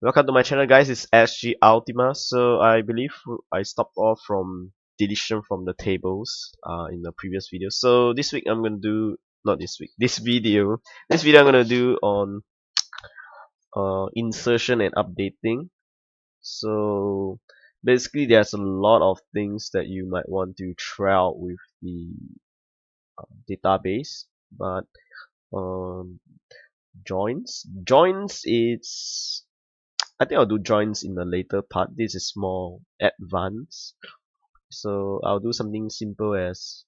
Welcome to my channel, guys. It's SG Ultima. So I believe I stopped off from deletion from the tables in the previous video. So this week I'm gonna do, not this week, this video I'm gonna do on insertion and updating. So basically there's a lot of things that you might want to try out with the database, but um, joins it's I think I'll do joins in the later part. This is more advanced. So I'll do something simple as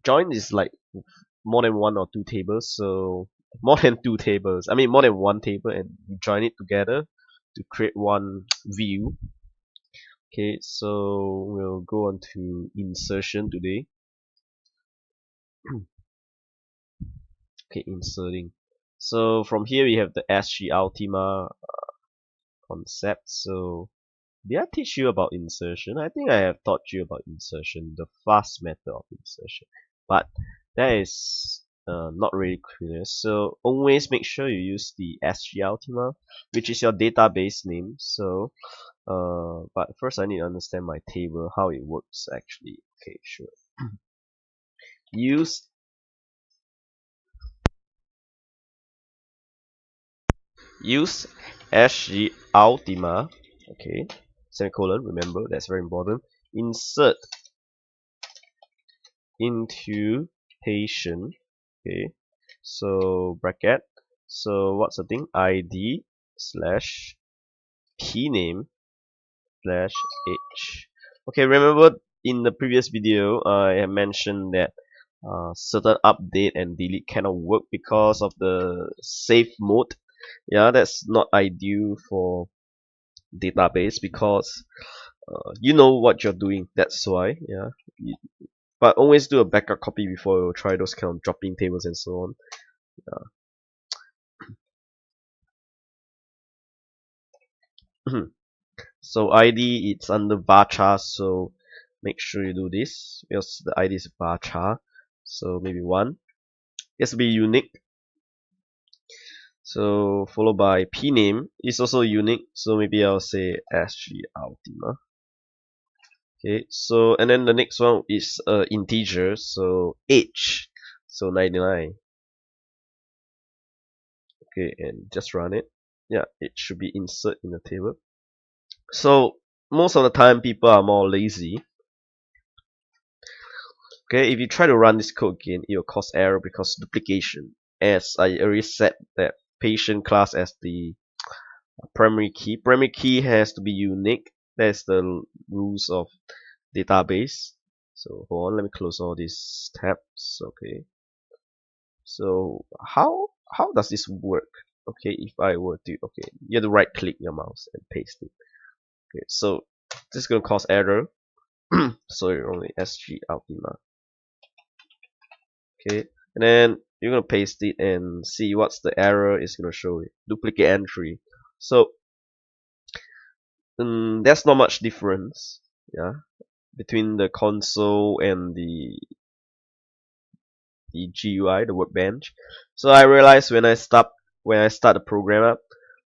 join is like more than one or two tables. So more than two tables. I mean more than one table, and you join it together to create one view. Okay, so we'll go on to insertion today. Okay, inserting. So from here we have the SG Ultima concept. So did I teach you about insertion? I think I have taught you about insertion, the fast method of insertion. But that is not really clear. So always make sure you use the SG Ultima, which is your database name. So, but first I need to understand my table, how it works actually. Okay, sure. Use use SG Ultima. Okay, semicolon. Remember that's very important. Insert into patient. Okay, so bracket. So what's the thing? ID slash p name slash h. Okay, remember in the previous video I have mentioned that certain update and delete cannot work because of the safe mode. Yeah, that's not ideal for database because you know what you're doing. That's why. Yeah, but always do a backup copy before you try those kind of dropping tables and so on. Yeah. So ID it's under varchar, so make sure you do this because the ID is varchar. So maybe one. It has to be unique. So followed by p name is also unique. So maybe I'll say SG Ultima. Okay. So and then the next one is integer. So age. So 99. Okay, and just run it. Yeah, it should be insert in the table. So most of the time people are more lazy. Okay, if you try to run this code again, it will cause error because duplication. As I already set that patient class as the primary key. Primary key has to be unique. That's the rules of database. So hold on, let me close all these tabs. Okay. So how does this work? Okay, if I were to you have to right click your mouse and paste it. Okay, so this is gonna cause error. So you're only SG Ultima. Okay, and then you're gonna paste it and see what's the error it's gonna show it. Duplicate entry. So there's not much difference, yeah, between the console and the GUI, the workbench. So I realized when I start the program up,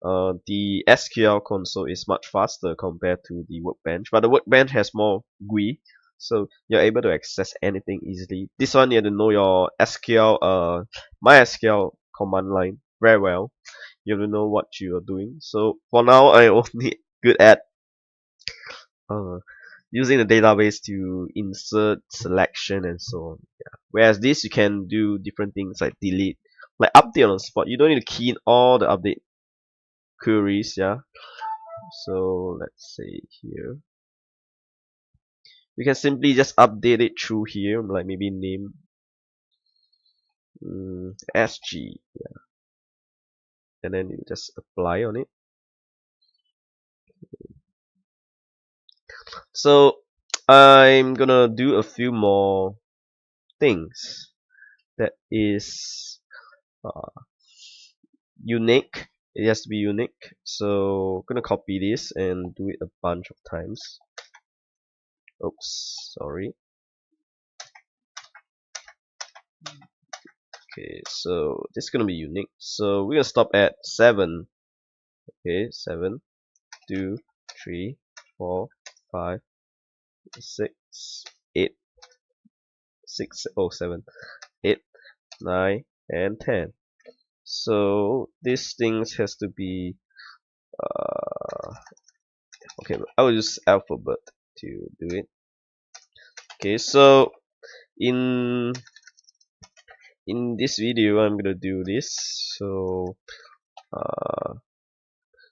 the SQL console is much faster compared to the workbench, but the workbench has more GUI, so you're able to access anything easily. This one you have to know your SQL, MySQL command line very well. You have to know what you are doing. So for now, I only good at uh, using the database to insert selection and so on. Yeah. Whereas this you can do different things like delete, like update on the spot. You don't need to key in all the update queries. Yeah. So let's say here you can simply just update it through here, like maybe name SG, and then you just apply on it. So I'm gonna do a few more things that is uh, unique. It has to be unique. So I'm gonna copy this and do it a bunch of times. Oops, sorry. Okay, so this is gonna be unique. So we're gonna stop at 7. Okay, 7, 2, 3, 4, 5, 6, 8, 6, oh, 7, 8, 9, and 10. So these things has to be okay. I will use alphabet to do it. Okay, so in this video, I'm gonna do this. Uh,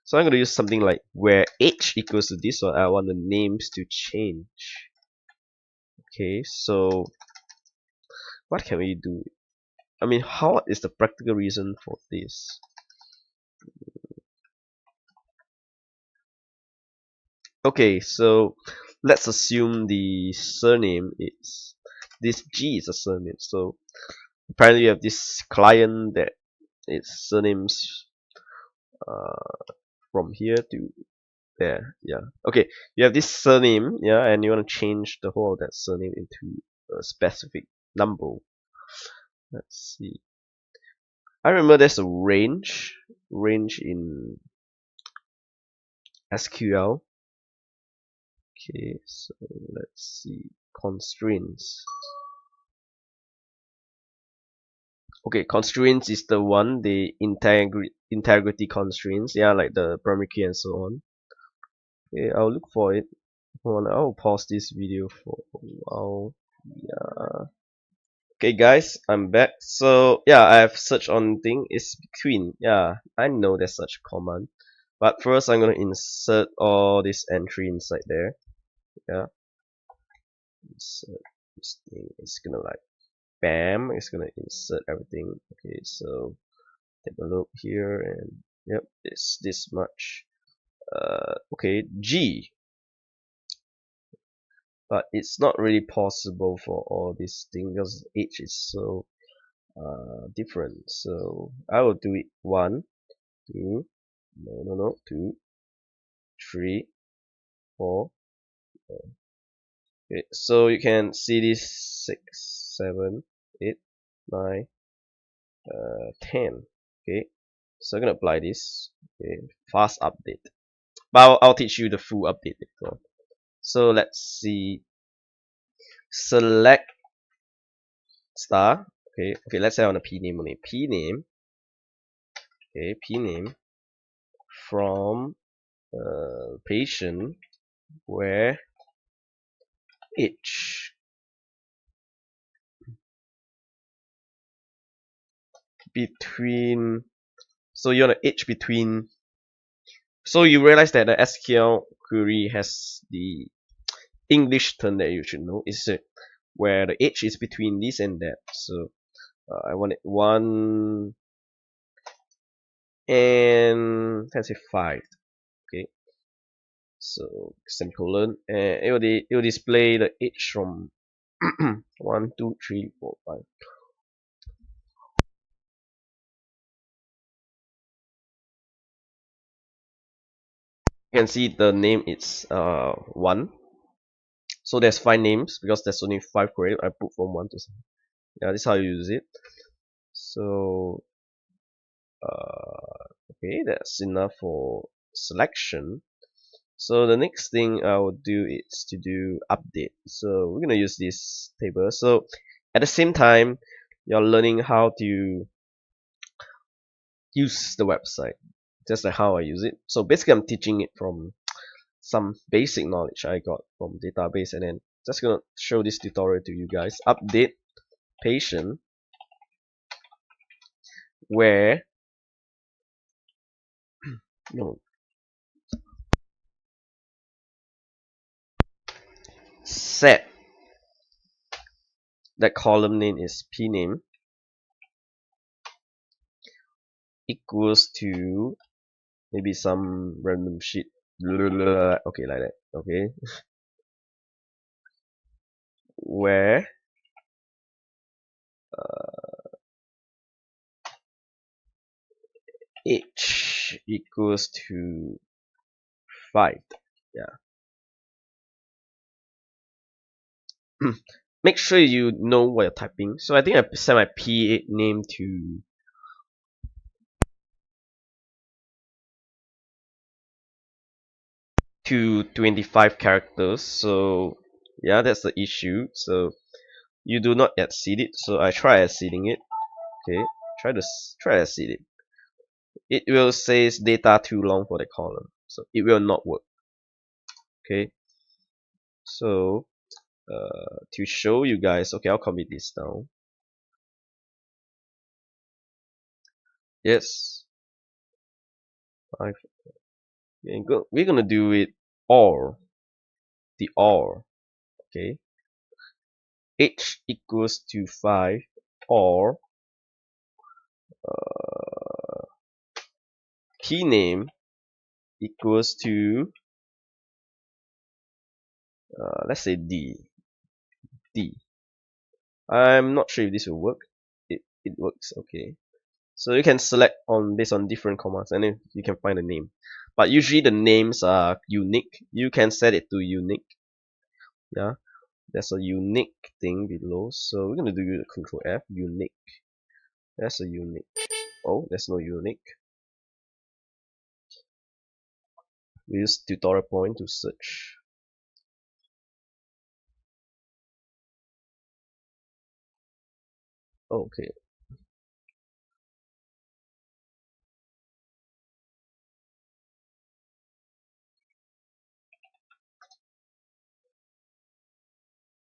so I'm gonna use something like where h equals to this one. I want the names to change. Okay, so what can we do? I mean, how is the practical reason for this? Okay, so let's assume the surname is this G is a surname. So apparently you have this client that its surnames from here to there. Yeah. Okay, you have this surname, yeah, and you want to change the whole of that surname into a specific number. Let's see. I remember there's a range in SQL. Okay, so let's see. Constraints. Okay, constraints is the one, the integrity constraints, yeah, like the primary key and so on. Okay, I'll look for it. Hold on, I'll pause this video for a while. Yeah. Okay, guys, I'm back. So yeah, I have searched on thing. It's between. Yeah, I know there's such a command, but first I'm gonna insert all this entry inside there. Yeah, insert this thing. It's gonna like bam. It's gonna insert everything. Okay, so take a look here, and yep, it's this much. Okay, G, but it's not really possible for all these things because H is so different. So I will do it 1, 2, no, 2, 3, 4. Okay, so you can see this 6, 7, 8, 9, 10. Okay, so I'm gonna apply this. Okay, fast update. But I'll teach you the full update later on. So let's see. Select star. Okay, let's say on a p name only. P name. Okay, p name from patient where h between. So you want to h between. So you realize that the SQL query has the English term that you should know is where the h is between this and that. So I want it 1 and let's say 5. Okay, so semicolon, and it will display the h from 1, 2, 3, 4, 5. You can see the name is 1. So there's 5 names because there's only 5 queries. I put from 1 to 7. Yeah, this is how you use it. So okay, that's enough for selection. So the next thing I will do is to do update. So we're gonna use this table. So at the same time, you're learning how to use the website, just like how I use it. So basically, I'm teaching it from some basic knowledge I got from database, and then just gonna show this tutorial to you guys. Update patient where no set that column name is p name equals to maybe some random shit. Okay, like that. Okay, where h equals to 5. Yeah. Make sure you know what you're typing. So I think I set my p name to to 25 characters. So yeah, that's the issue. So you do not exceed it. So I try exceeding it. Okay, try to exceed it. It will say data too long for the column, so it will not work. Okay, so to show you guys, okay, I'll commit this down. Yes, we're gonna do it or the or. Okay, h equals to 5 or key name equals to let's say d. I'm not sure if this will work. It works. Okay, so you can select on based on different commands and then you can find a name, but usually the names are unique. You can set it to unique. Yeah, there's a unique thing below, so we're gonna do the control F. Unique. That's a unique. Oh, there's no unique. We use tutorial point to search. Oh, okay.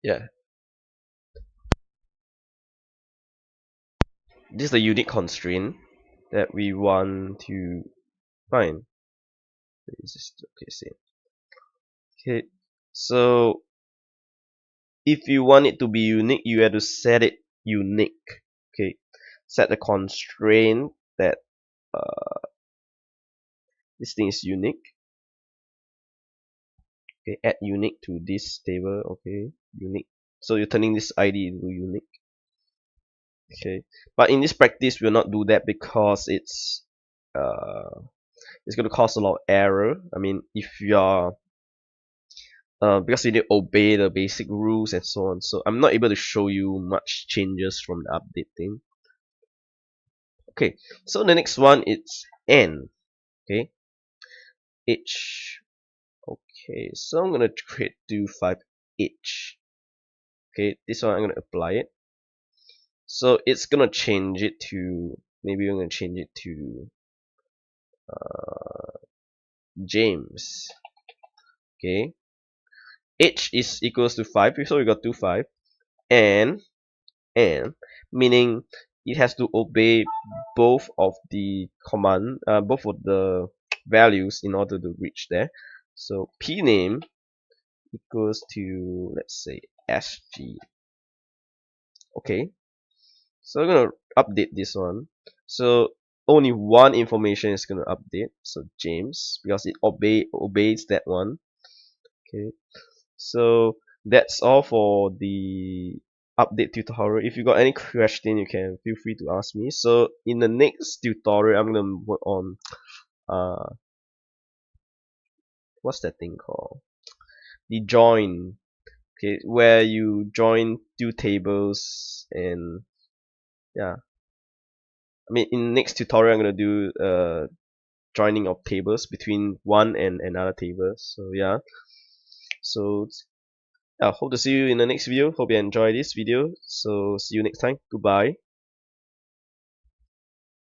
Yeah, this is the unique constraint that we want to find. Is this okay? Same. Okay, so if you want it to be unique, you have to set it unique. Okay, set the constraint that this thing is unique. Okay, add unique to this table. Okay, unique. So you're turning this ID into unique. Okay, but in this practice, we'll not do that because uh, it's going to cause a lot of error. I mean, if you're because you need to obey the basic rules and so on. So I'm not able to show you much changes from the update thing. Okay, so the next one is n. Okay, h. Okay, so I'm gonna create do 5h. Okay, this one I'm gonna apply it. So it's gonna change it to, maybe I'm gonna change it to James. Okay, h is equals to 5, so we got 5, and meaning it has to obey both of the command, both of the values in order to reach there. So p name equals to, let's say, sg. Okay, so I'm gonna update this one. So only one information is gonna update. So James, because it obeys that one. Okay, so that's all for the update tutorial. If you got any question, you can feel free to ask me. So in the next tutorial, I'm gonna work on uh what's that thing called? The join. Okay, where you join two tables, and yeah. I mean, in next tutorial, I'm gonna do joining of tables between one and another table. So yeah. So yeah, hope to see you in the next video. Hope you enjoy this video. So see you next time. Goodbye.